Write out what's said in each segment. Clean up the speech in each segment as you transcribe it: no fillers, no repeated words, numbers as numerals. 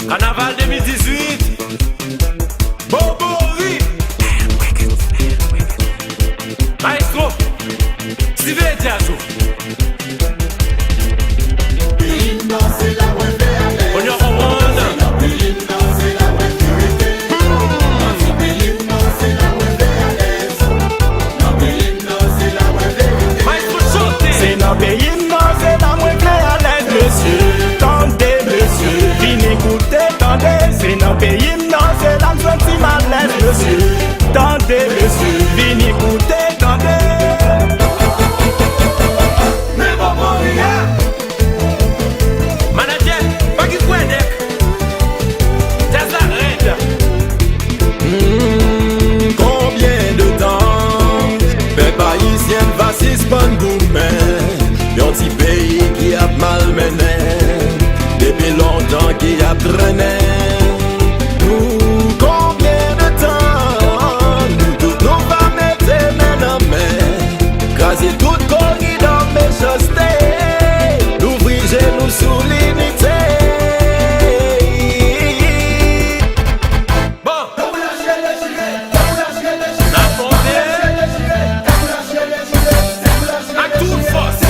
Carnaval 2018. Bobori. Maestro. Steve Diazo. On your one. C'est dans pays non, c'est dans moi clé à l'aise, monsieur. Tendez, monsieur, vine écouter, tendez. C'est dans pays non, c'est là me senti mal à l'aise, monsieur. Tendez, monsieur, vine écouter, tendez. Mais bon, rien. Manager, pas qui quoi n'est. Ça s'arrête. Combien de temps peuple haïtien va suspendre gourmet? Yon petit pays qui a malmené depuis longtemps qui a traîné. Nous, combien de temps nous tous nous va mettre main dans main, craser toute corridor méchanceté, d'ouvrir genoux sous l'unité. Bon. La fondée. À toute force.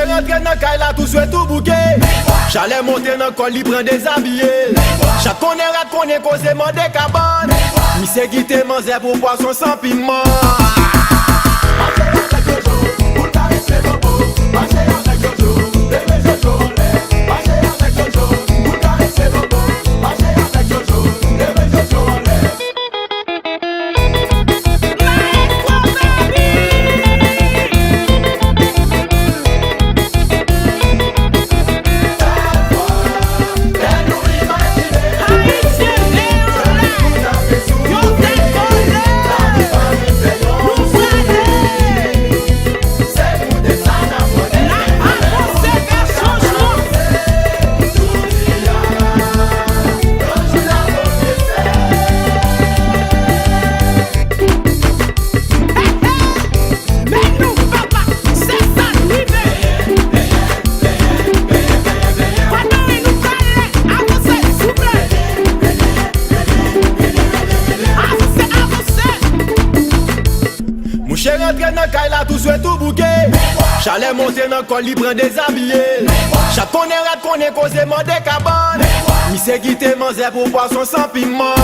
Rentre dans caille là tout souhait tout bouquet. J'allais monter dans col, il prend des habillés. Chaque connaît cause des cabanes. Mi c'est qui te mange pour poisson sans piment. J'allais monter dans col, il prend des habillés. Chaque connaît cause des cabanes. Mi c'est qui te mange pour poisson sans piment.